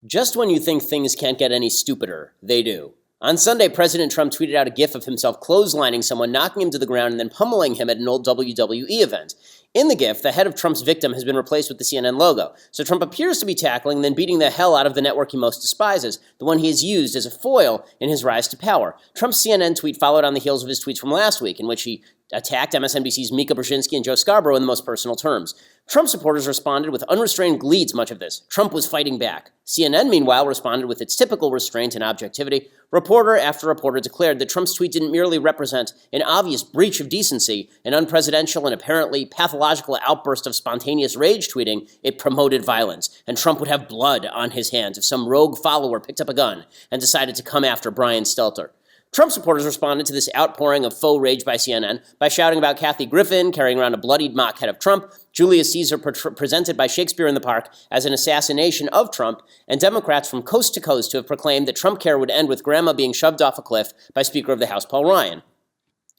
Just when you think things can't get any stupider, they do. On Sunday, President Trump tweeted out a gif of himself clotheslining someone, knocking him to the ground, and then pummeling him at an old WWE event. In the gif, the head of Trump's victim has been replaced with the CNN logo, so Trump appears to be tackling and then beating the hell out of the network he most despises, the one he has used as a foil in his rise to power. Trump's CNN tweet followed on the heels of his tweets from last week, in which he attacked MSNBC's Mika Brzezinski and Joe Scarborough in the most personal terms. Trump supporters responded with unrestrained glee to much of this. Trump was fighting back. CNN, meanwhile, responded with its typical restraint and objectivity. Reporter after reporter declared that Trump's tweet didn't merely represent an obvious breach of decency, an unpresidential and apparently pathological outburst of spontaneous rage tweeting, it promoted violence, and Trump would have blood on his hands if some rogue follower picked up a gun and decided to come after Brian Stelter. Trump supporters responded to this outpouring of faux rage by CNN by shouting about Kathy Griffin carrying around a bloodied mock head of Trump, Julius Caesar presented by Shakespeare in the Park as an assassination of Trump, and Democrats from coast to coast to have proclaimed that Trump care would end with grandma being shoved off a cliff by Speaker of the House Paul Ryan.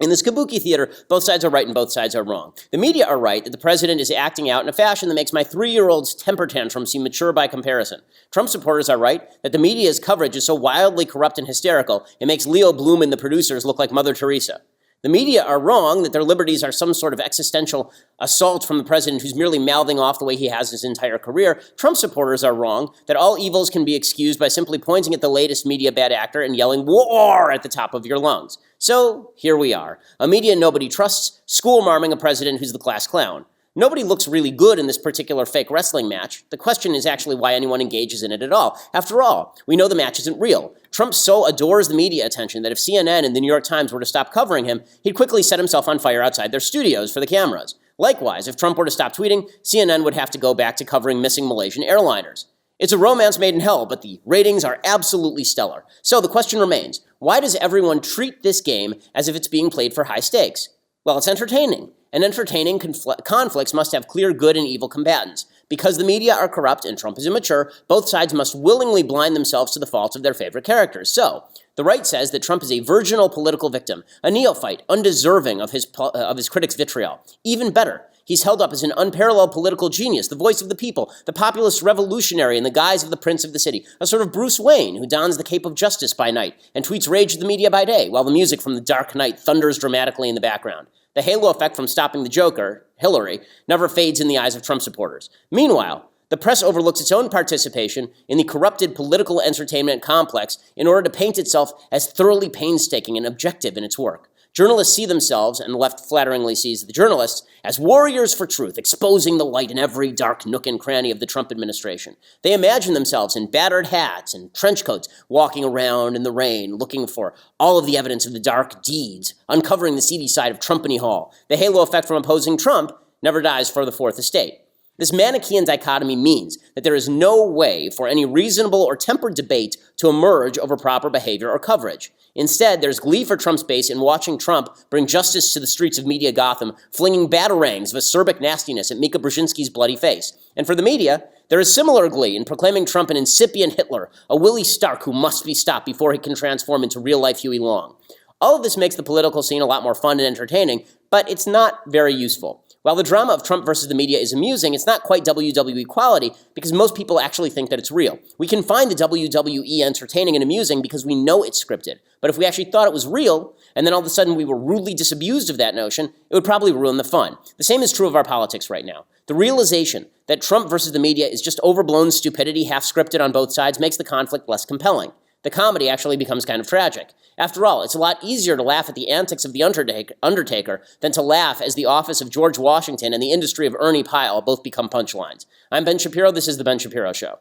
In this kabuki theater, both sides are right and both sides are wrong. The media are right that the president is acting out in a fashion that makes my 3-year-old's temper tantrum seem mature by comparison. Trump supporters are right that the media's coverage is so wildly corrupt and hysterical, it makes Leo Bloom and the producers look like Mother Teresa. The media are wrong that their liberties are some sort of existential assault from the president who's merely mouthing off the way he has his entire career. Trump supporters are wrong that all evils can be excused by simply pointing at the latest media bad actor and yelling "war" at the top of your lungs. So here we are, a media nobody trusts, school-marming a president who's the class clown. Nobody looks really good in this particular fake wrestling match. The question is actually why anyone engages in it at all. After all, we know the match isn't real. Trump so adores the media attention that if CNN and the New York Times were to stop covering him, he'd quickly set himself on fire outside their studios for the cameras. Likewise, if Trump were to stop tweeting, CNN would have to go back to covering missing Malaysian airliners. It's a romance made in hell, but the ratings are absolutely stellar. So the question remains, why does everyone treat this game as if it's being played for high stakes? Well, it's entertaining. And entertaining conflicts must have clear good and evil combatants. Because the media are corrupt and Trump is immature, both sides must willingly blind themselves to the faults of their favorite characters. So, the right says that Trump is a virginal political victim, a neophyte, undeserving of his critics' vitriol. Even better, he's held up as an unparalleled political genius, the voice of the people, the populist revolutionary in the guise of the prince of the city, a sort of Bruce Wayne who dons the cape of justice by night and tweets rage at the media by day, while the music from The Dark Knight thunders dramatically in the background. The halo effect from stopping the Joker, Hillary, never fades in the eyes of Trump supporters. Meanwhile, the press overlooks its own participation in the corrupted political entertainment complex in order to paint itself as thoroughly painstaking and objective in its work. Journalists see themselves, and the left flatteringly sees the journalists, as warriors for truth, exposing the light in every dark nook and cranny of the Trump administration. They imagine themselves in battered hats and trench coats, walking around in the rain, looking for all of the evidence of the dark deeds, uncovering the seedy side of Trumpany Hall. The halo effect from opposing Trump never dies for the Fourth Estate. This Manichaean dichotomy means that there is no way for any reasonable or tempered debate to emerge over proper behavior or coverage. Instead, there's glee for Trump's base in watching Trump bring justice to the streets of media Gotham, flinging batarangs of acerbic nastiness at Mika Brzezinski's bloody face. And for the media, there is similar glee in proclaiming Trump an incipient Hitler, a Willie Stark who must be stopped before he can transform into real-life Huey Long. All of this makes the political scene a lot more fun and entertaining, but it's not very useful. While the drama of Trump versus the media is amusing, it's not quite WWE quality because most people actually think that it's real. We can find the WWE entertaining and amusing because we know it's scripted. But if we actually thought it was real, and then all of a sudden we were rudely disabused of that notion, it would probably ruin the fun. The same is true of our politics right now. The realization that Trump versus the media is just overblown stupidity, half-scripted on both sides, makes the conflict less compelling. The comedy actually becomes kind of tragic. After all, it's a lot easier to laugh at the antics of the Undertaker than to laugh as the office of George Washington and the industry of Ernie Pyle both become punchlines. I'm Ben Shapiro. This is The Ben Shapiro Show.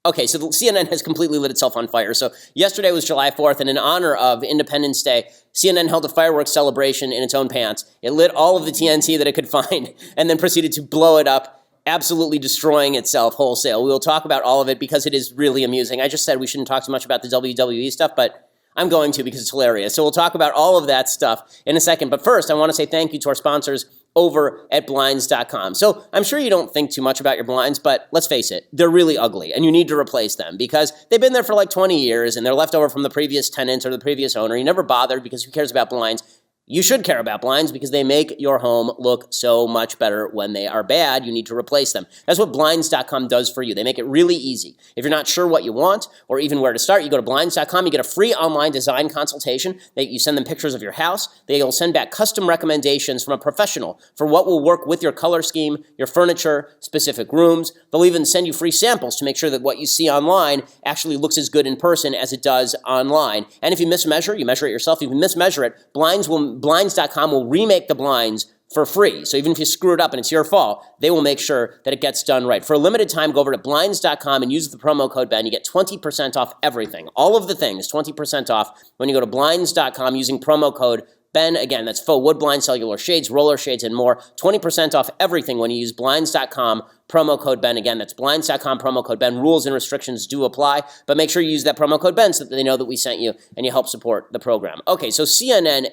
Okay, so the CNN has completely lit itself on fire. So yesterday was July 4th, and in honor of Independence Day, CNN held a fireworks celebration in its own pants. It lit all of the TNT that it could find and then proceeded to blow it up, absolutely destroying itself wholesale. We will talk about all of it because it is really amusing. I just said we shouldn't talk too much about the WWE stuff, but I'm going to because it's hilarious. So we'll talk about all of that stuff in a second. But first, I want to say thank you to our sponsors over at Blinds.com. So I'm sure you don't think too much about your blinds, but let's face it, they're really ugly, and you need to replace them because they've been there for like 20 years, and they're left over from the previous tenant or the previous owner. You never bothered because who cares about blinds? You should care about blinds because they make your home look so much better when they are bad. You need to replace them. That's what Blinds.com does for you. They make it really easy. If you're not sure what you want or even where to start, you go to Blinds.com, you get a free online design consultation. You send them pictures of your house. They'll send back custom recommendations from a professional for what will work with your color scheme, your furniture, specific rooms. They'll even send you free samples to make sure that what you see online actually looks as good in person as it does online. And if you mismeasure, you measure it yourself. If you mismeasure it, Blinds.com will remake the blinds for free. So even if you screw it up and it's your fault, they will make sure that it gets done right. For a limited time, go over to Blinds.com and use the promo code Ben. You get 20% off everything. All of the things, 20% off when you go to Blinds.com using promo code Ben. Again, that's faux wood blinds, cellular shades, roller shades, and more. 20% off everything when you use Blinds.com promo code Ben. Again, that's Blinds.com promo code Ben. Rules and restrictions do apply, but make sure you use that promo code Ben so that they know that we sent you and you help support the program. Okay, so CNN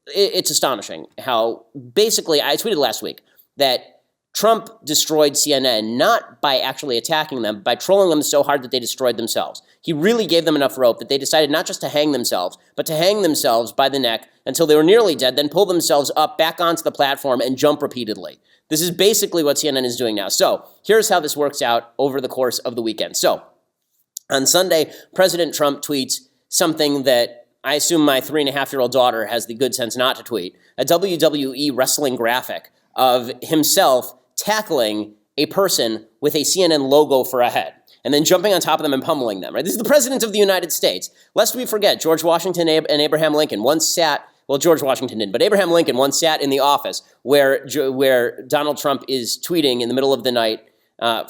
it's astonishing how basically, I tweeted last week that Trump destroyed CNN not by actually attacking them, by trolling them so hard that they destroyed themselves. He really gave them enough rope that they decided not just to hang themselves, but to hang themselves by the neck until they were nearly dead, then pull themselves up back onto the platform and jump repeatedly. This is basically what CNN is doing now. So here's how this works out over the course of the weekend. So on Sunday, President Trump tweets something that I assume my 3.5-year-old daughter has the good sense not to tweet, a WWE wrestling graphic of himself tackling a person with a CNN logo for a head and then jumping on top of them and pummeling them. Right? This is the President of the United States. Lest we forget, George Washington and Abraham Lincoln once sat, well, George Washington didn't, but Abraham Lincoln once sat in the office where Donald Trump is tweeting in the middle of the night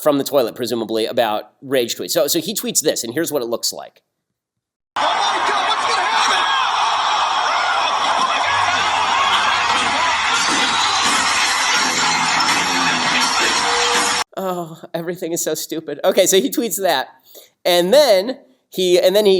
from the toilet, presumably, about rage tweets. So he tweets this, and here's what it looks like. Oh my God, what's going to happen? Oh, everything is so stupid. Okay, so he tweets that. And then he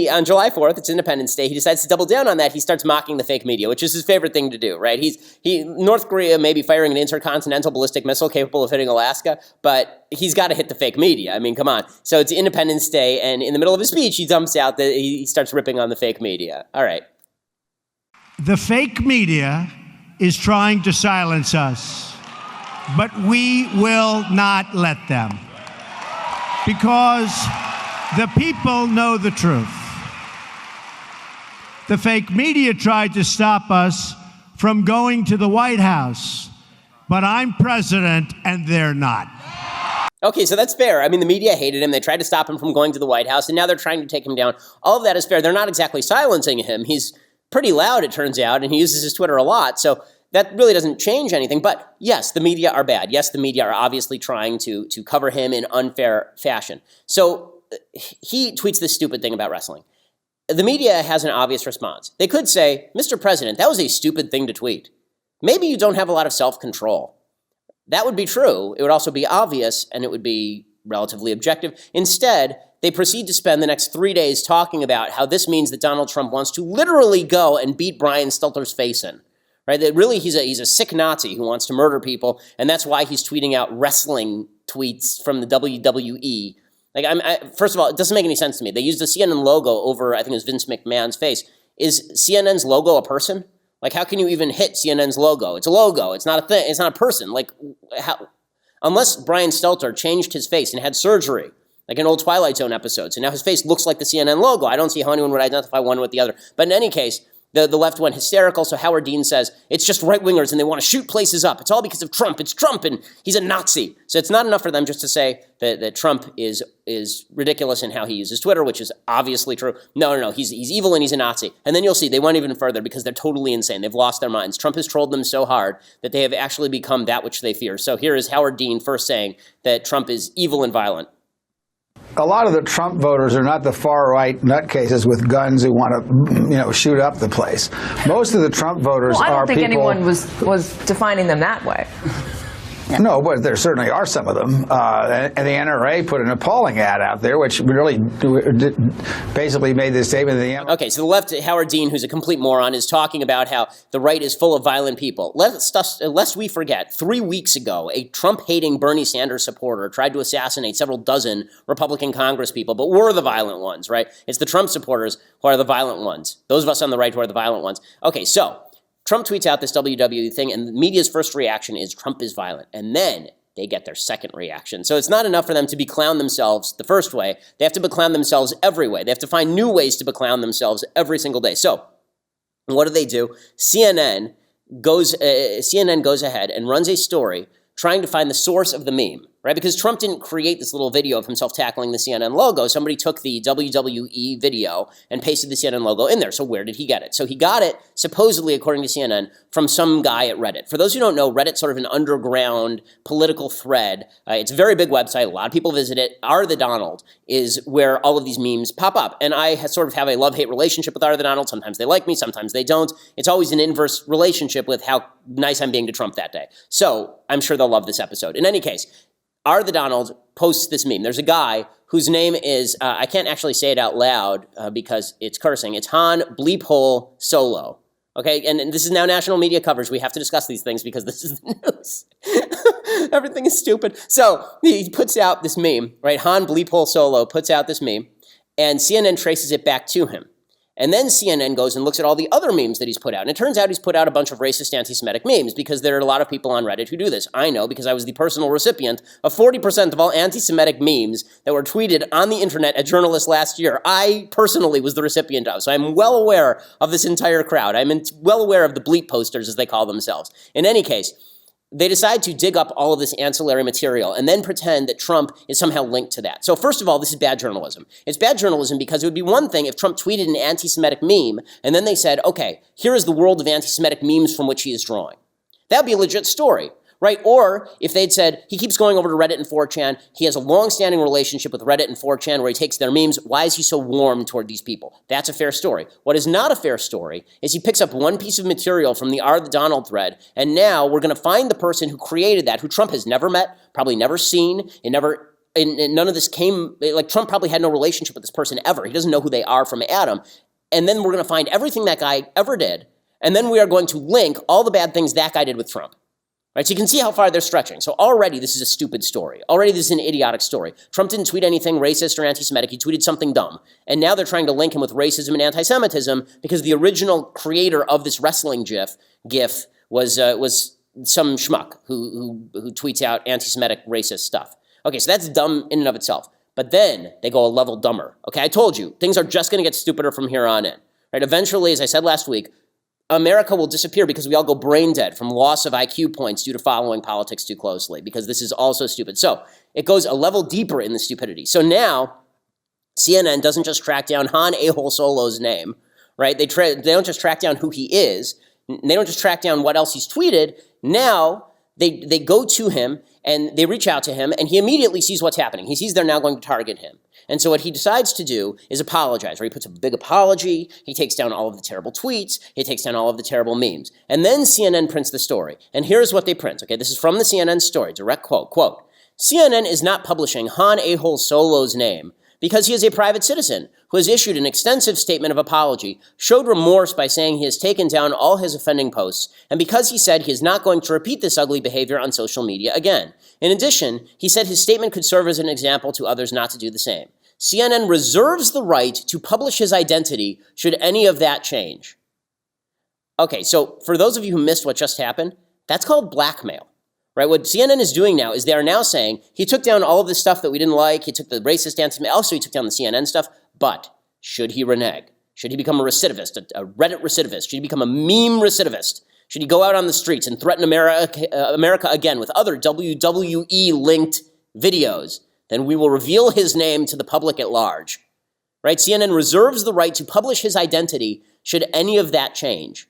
on July 4th, it's Independence Day, he decides to double down on that. He starts mocking the fake media, which is his favorite thing to do, right? North Korea may be firing an intercontinental ballistic missile capable of hitting Alaska, but he's got to hit the fake media. I mean, come on. So it's Independence Day, and in the middle of his speech, he dumps out that he starts ripping on the fake media. All right. The fake media is trying to silence us, but we will not let them, because the people know the truth. The fake media tried to stop us from going to the White House, but I'm president and they're not. Okay, so that's fair. I mean, the media hated him. They tried to stop him from going to the White House, and now they're trying to take him down. All of that is fair. They're not exactly silencing him. He's pretty loud, it turns out, and he uses his Twitter a lot, so that really doesn't change anything. But yes, the media are bad. Yes, the media are obviously trying to cover him in unfair fashion. So he tweets this stupid thing about wrestling. The media has an obvious response. They could say, Mr. President, that was a stupid thing to tweet. Maybe you don't have a lot of self-control. That would be true. It would also be obvious, and it would be relatively objective. Instead, they proceed to spend the next 3 days talking about how this means that Donald Trump wants to literally go and beat Brian Stelter's face in. Right? That really he's a sick Nazi who wants to murder people, and that's why he's tweeting out wrestling tweets from the WWE. First of all, it doesn't make any sense to me. They used the CNN logo over, I think it was Vince McMahon's face. Is CNN's logo a person? Like, how can you even hit CNN's logo? It's a logo. It's not a thing. It's not a person. Like, how? Unless Brian Stelter changed his face and had surgery, like in old Twilight Zone episodes, and now his face looks like the CNN logo. I don't see how anyone would identify one with the other. But in any case, the left went hysterical, so Howard Dean says, it's just right-wingers and they want to shoot places up. It's all because of Trump. It's Trump and he's a Nazi. So it's not enough for them just to say that Trump is ridiculous in how he uses Twitter, which is obviously true. No, he's evil and he's a Nazi. And then you'll see they went even further because they're totally insane. They've lost their minds. Trump has trolled them so hard that they have actually become that which they fear. So here is Howard Dean first saying that Trump is evil and violent. A lot of the Trump voters are not the far-right nutcases with guns who want to, shoot up the place. Most of the Trump voters are people... Well, I don't think anyone was defining them that way. Yeah. No, but there certainly are some of them. And the NRA put an appalling ad out there, which really basically made the statement that Okay, so the left, Howard Dean, who's a complete moron, is talking about how the right is full of violent people. Lest we forget, 3 weeks ago, a Trump-hating Bernie Sanders supporter tried to assassinate several dozen Republican congresspeople, but we're the violent ones, right? It's the Trump supporters who are the violent ones. Those of us on the right who are the violent ones. Okay, so Trump tweets out this WWE thing, and the media's first reaction is Trump is violent. And then they get their second reaction. So it's not enough for them to beclown themselves the first way. They have to beclown themselves every way. They have to find new ways to beclown themselves every single day. So what do? CNN goes ahead and runs a story trying to find the source of the meme, right? Because Trump didn't create this little video of himself tackling the CNN logo. Somebody took the WWE video and pasted the CNN logo in there. So where did he get it? So he got it, supposedly, according to CNN, from some guy at Reddit. For those who don't know, Reddit's sort of an underground political thread. It's a very big website. A lot of people visit it. R the Donald is where all of these memes pop up. And I sort of have a love-hate relationship with R the Donald. Sometimes they like me, sometimes they don't. It's always an inverse relationship with how nice I'm being to Trump that day. So I'm sure they'll love this episode. In any case, R the Donald posts this meme. There's a guy whose name is, I can't actually say it out loud because it's cursing. It's Han Bleep Hole Solo. Okay, and this is now national media coverage. We have to discuss these things because this is the news. Everything is stupid. So he puts out this meme, right? Han Bleep Hole Solo puts out this meme, and CNN traces it back to him. And then CNN goes and looks at all the other memes that he's put out. And it turns out he's put out a bunch of racist anti-Semitic memes because there are a lot of people on Reddit who do this. I know because I was the personal recipient of 40% of all anti-Semitic memes that were tweeted on the internet at journalists last year. I personally was the recipient of. So I'm well aware of this entire crowd. I'm well aware of the bleep posters, as they call themselves. In any case, they decide to dig up all of this ancillary material and then pretend that Trump is somehow linked to that. So first of all, this is bad journalism. It's bad journalism because it would be one thing if Trump tweeted an anti-Semitic meme and then they said, okay, here is the world of anti-Semitic memes from which he is drawing. That would be a legit story, right? Or if they'd said, he keeps going over to Reddit and 4chan, he has a long-standing relationship with Reddit and 4chan where he takes their memes, why is he so warm toward these people? That's a fair story. What is not a fair story is he picks up one piece of material from the R the Donald thread, and now we're going to find the person who created that, who Trump has never met, probably never seen, and none of this came, like Trump probably had no relationship with this person ever. He doesn't know who they are from Adam. And then we're going to find everything that guy ever did, and then we are going to link all the bad things that guy did with Trump. Right, so you can see how far they're stretching. So already this is a stupid story. Already this is an idiotic story. Trump didn't tweet anything racist or anti-Semitic. He tweeted something dumb. And now they're trying to link him with racism and anti-Semitism because the original creator of this wrestling gif was some schmuck who tweets out anti-Semitic racist stuff. Okay, so that's dumb in and of itself. But then they go a level dumber. Okay, I told you, things are just going to get stupider from here on in. Right, eventually, as I said last week, America will disappear because we all go brain dead from loss of IQ points due to following politics too closely, because this is also stupid. So it goes a level deeper in the stupidity. So now CNN doesn't just track down Han A-hole Solo's name, right? They don't just track down who he is. They don't just track down what else he's tweeted. Now they go to him and they reach out to him, and he immediately sees what's happening. He sees they're now going to target him. And so what he decides to do is apologize, right? He puts a big apology, he takes down all of the terrible tweets, he takes down all of the terrible memes. And then CNN prints the story. And here's what they print, okay? This is from the CNN story, direct quote, CNN is not publishing Han A-hole Solo's name because he is a private citizen who has issued an extensive statement of apology, showed remorse by saying he has taken down all his offending posts, and because he said he is not going to repeat this ugly behavior on social media again. In addition, he said his statement could serve as an example to others not to do the same. CNN reserves the right to publish his identity should any of that change. Okay, so for those of you who missed what just happened, that's called blackmail. Right, what CNN is doing now is they are now saying he took down all of this stuff that we didn't like. He took the racist anti-Semitic. Also, he took down the CNN stuff. But should he renege? Should he become a recidivist, a Reddit recidivist? Should he become a meme recidivist? Should he go out on the streets and threaten America again with other WWE-linked videos? Then we will reveal his name to the public at large. Right? CNN reserves the right to publish his identity should any of that change.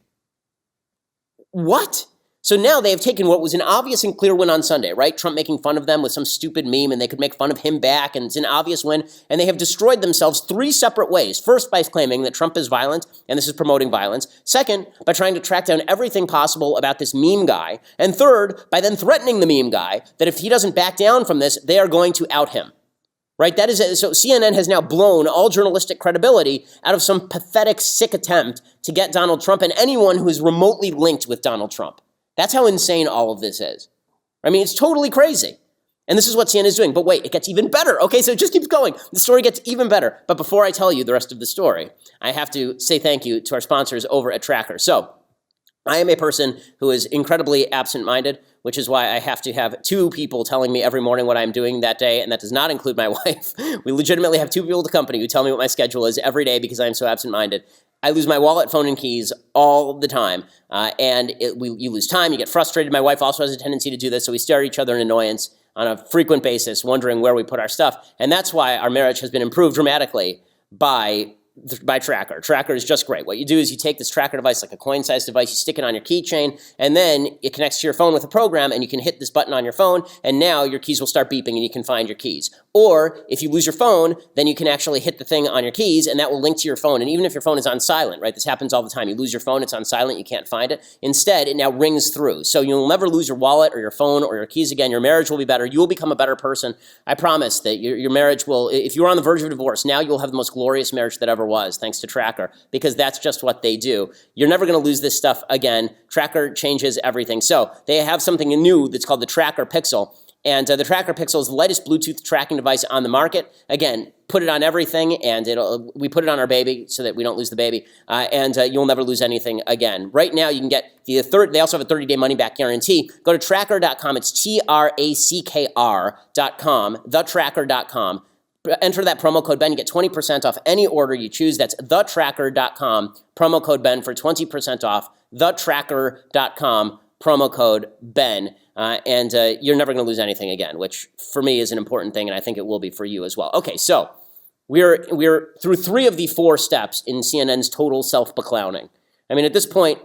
What? So now they have taken what was an obvious and clear win on Sunday, right? Trump making fun of them with some stupid meme, and they could make fun of him back, and it's an obvious win. And they have destroyed themselves three separate ways. First, by claiming that Trump is violent, and this is promoting violence. Second, by trying to track down everything possible about this meme guy. And third, by then threatening the meme guy that if he doesn't back down from this, they are going to out him. Right? That is it. So CNN has now blown all journalistic credibility out of some pathetic, sick attempt to get Donald Trump and anyone who is remotely linked with Donald Trump. That's how insane all of this is. I mean, it's totally crazy. And this is what CNN is doing. But wait, it gets even better. Okay, so it just keeps going. The story gets even better. But before I tell you the rest of the story, I have to say thank you to our sponsors over at Tracker. So I am a person who is incredibly absent-minded, which is why I have to have 2 people telling me every morning what I'm doing that day, and that does not include my wife. We legitimately have 2 people at the company who tell me what my schedule is every day because I am so absent-minded. I lose my wallet, phone, and keys all the time, you lose time, you get frustrated. My wife also has a tendency to do this, so we stare at each other in annoyance on a frequent basis, wondering where we put our stuff, and that's why our marriage has been improved dramatically by Tracker. Tracker is just great. What you do is you take this Tracker device, like a coin-sized device, you stick it on your keychain, and then it connects to your phone with a program, and you can hit this button on your phone, and now your keys will start beeping, and you can find your keys. Or if you lose your phone, then you can actually hit the thing on your keys, and that will link to your phone. And even if your phone is on silent, right? This happens all the time. You lose your phone, it's on silent, you can't find it. Instead, it now rings through. So you'll never lose your wallet or your phone or your keys again. Your marriage will be better. You will become a better person. I promise that your marriage will, if you're on the verge of divorce, now you'll have the most glorious marriage that ever was, thanks to Tracker, because that's just what they do. You're never going to lose this stuff again. Tracker changes everything. So they have something new that's called the Tracker Pixel. And the Tracker Pixel is the lightest Bluetooth tracking device on the market. Again, put it on everything, and we put it on our baby so that we don't lose the baby, and you'll never lose anything again. Right now, you can get they also have a 30-day money-back guarantee. Go to tracker.com. It's TRACKR.com, thetracker.com. Enter that promo code BEN. You get 20% off any order you choose. That's thetracker.com, promo code BEN for 20% off. Thetracker.com, promo code BEN. And you're never going to lose anything again, which for me is an important thing, and I think it will be for you as well. Okay, so we're through 3 of the 4 steps in CNN's total self-beclowning. I mean, at this point,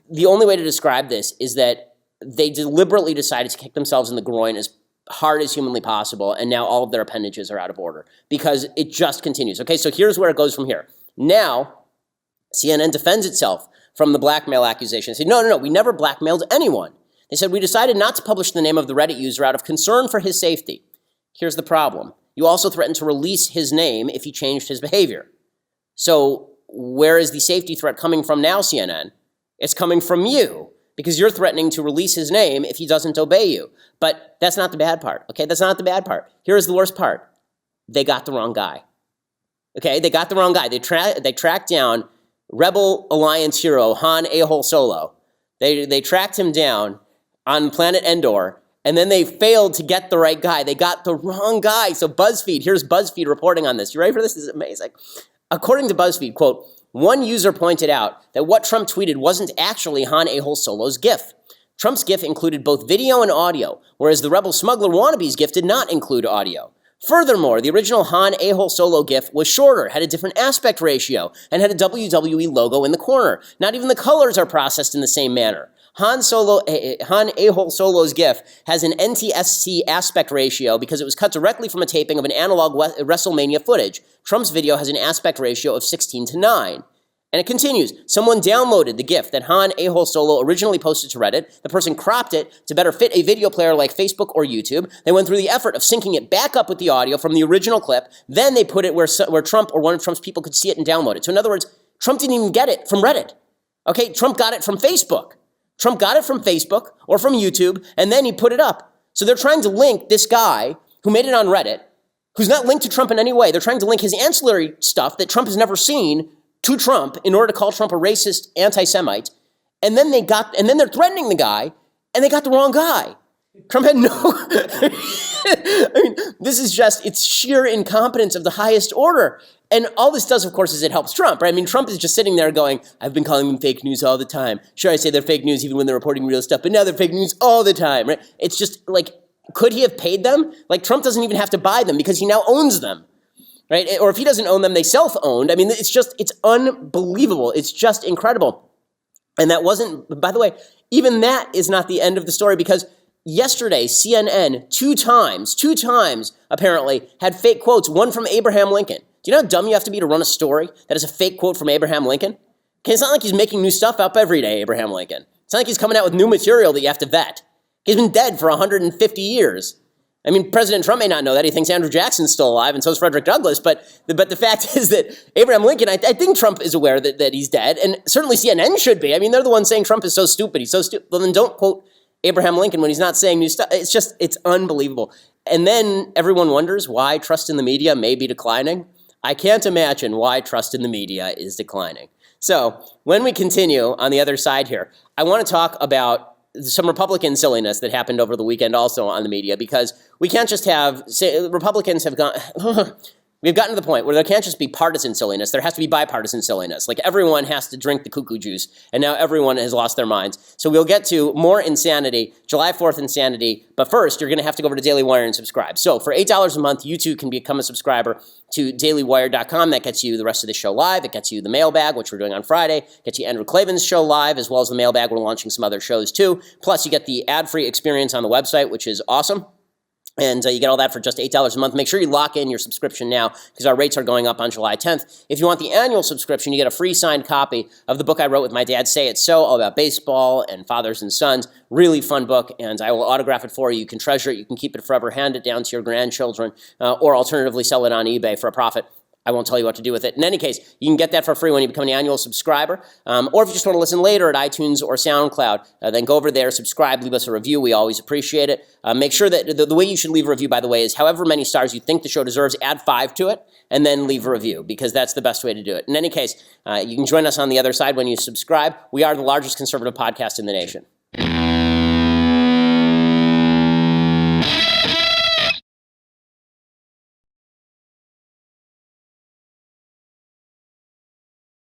the only way to describe this is that they deliberately decided to kick themselves in the groin as hard as humanly possible, and now all of their appendages are out of order because it just continues. Okay, so here's where it goes from here. Now, CNN defends itself from the blackmail accusation. They say, no, we never blackmailed anyone. They said, we decided not to publish the name of the Reddit user out of concern for his safety. Here's the problem. You also threatened to release his name if he changed his behavior. So where is the safety threat coming from now, CNN? It's coming from you, because you're threatening to release his name if he doesn't obey you. But that's not the bad part, okay? That's not the bad part. Here's the worst part. They got the wrong guy. Okay, they got the wrong guy. They tracked down Rebel Alliance hero Han A-hole Solo. They tracked him down on planet Endor, and then they failed to get the right guy. They got the wrong guy. So BuzzFeed, here's BuzzFeed reporting on this. You ready for this? This is amazing. According to BuzzFeed, quote, one user pointed out that what Trump tweeted wasn't actually Han A-hole Solo's GIF. Trump's GIF included both video and audio, whereas the Rebel Smuggler Wannabe's GIF did not include audio. Furthermore, the original Han A-hole Solo GIF was shorter, had a different aspect ratio, and had a WWE logo in the corner. Not even the colors are processed in the same manner. Han A-hole Solo's GIF has an NTSC aspect ratio because it was cut directly from a taping of an analog WrestleMania footage. Trump's video has an aspect ratio of 16:9. And it continues. Someone downloaded the GIF that Han A-hole Solo originally posted to Reddit. The person cropped it to better fit a video player like Facebook or YouTube. They went through the effort of syncing it back up with the audio from the original clip. Then they put it where Trump or one of Trump's people could see it and download it. So in other words, Trump didn't even get it from Reddit. Okay, Trump got it from Facebook. Trump got it from Facebook or from YouTube, and then he put it up. So they're trying to link this guy who made it on Reddit, who's not linked to Trump in any way. They're trying to link his ancillary stuff that Trump has never seen to Trump in order to call Trump a racist anti-Semite. And then they're threatening the guy, and they got the wrong guy. Trump had no, I mean, this is just, it's sheer incompetence of the highest order. And all this does, of course, is it helps Trump, right? I mean, Trump is just sitting there going, I've been calling them fake news all the time. Sure, I say they're fake news even when they're reporting real stuff, but now they're fake news all the time, right? It's just like, could he have paid them? Like, Trump doesn't even have to buy them because he now owns them, right? Or if he doesn't own them, they self-owned. I mean, it's unbelievable. It's just incredible. And that wasn't, by the way, even that is not the end of the story, because yesterday, CNN two times, apparently, had fake quotes, one from Abraham Lincoln. Do you know how dumb you have to be to run a story that is a fake quote from Abraham Lincoln? Okay, it's not like he's making new stuff up every day, Abraham Lincoln. It's not like he's coming out with new material that you have to vet. He's been dead for 150 years. I mean, President Trump may not know that. He thinks Andrew Jackson's still alive, and so is Frederick Douglass. But the fact is that Abraham Lincoln, I think Trump is aware that he's dead, and certainly CNN should be. I mean, they're the ones saying Trump is so stupid. He's so stupid. Well, then don't quote Abraham Lincoln when he's not saying new stuff. It's unbelievable. And then everyone wonders why trust in the media may be declining. I can't imagine why trust in the media is declining. So when we continue on the other side here, I want to talk about some Republican silliness that happened over the weekend also on the media, because we can't just have, Republicans have gone, we've gotten to the point where there can't just be partisan silliness. There has to be bipartisan silliness. Like, everyone has to drink the cuckoo juice, and now everyone has lost their minds. So we'll get to more insanity, July 4th insanity, but first, you're going to have to go over to Daily Wire and subscribe. So for $8 a month, you too can become a subscriber to dailywire.com. That gets you the rest of the show live. It gets you the mailbag, which we're doing on Friday. Gets you Andrew Klavan's show live, as well as the mailbag. We're launching some other shows too. Plus, you get the ad-free experience on the website, which is awesome. And you get all that for just $8 a month. Make sure you lock in your subscription now, because our rates are going up on July 10th. If you want the annual subscription, you get a free signed copy of the book I wrote with my dad, Say It So, all about baseball and fathers and sons. Really fun book, and I will autograph it for you. You can treasure it. You can keep it forever, hand it down to your grandchildren, or alternatively sell it on eBay for a profit. I won't tell you what to do with it. In any case, you can get that for free when you become an annual subscriber. Or if you just want to listen later at iTunes or SoundCloud, then go over there, subscribe, leave us a review. We always appreciate it. Make sure that the way you should leave a review, by the way, is however many stars you think the show deserves, add 5 to it, and then leave a review, because that's the best way to do it. In any case, you can join us on the other side when you subscribe. We are the largest conservative podcast in the nation.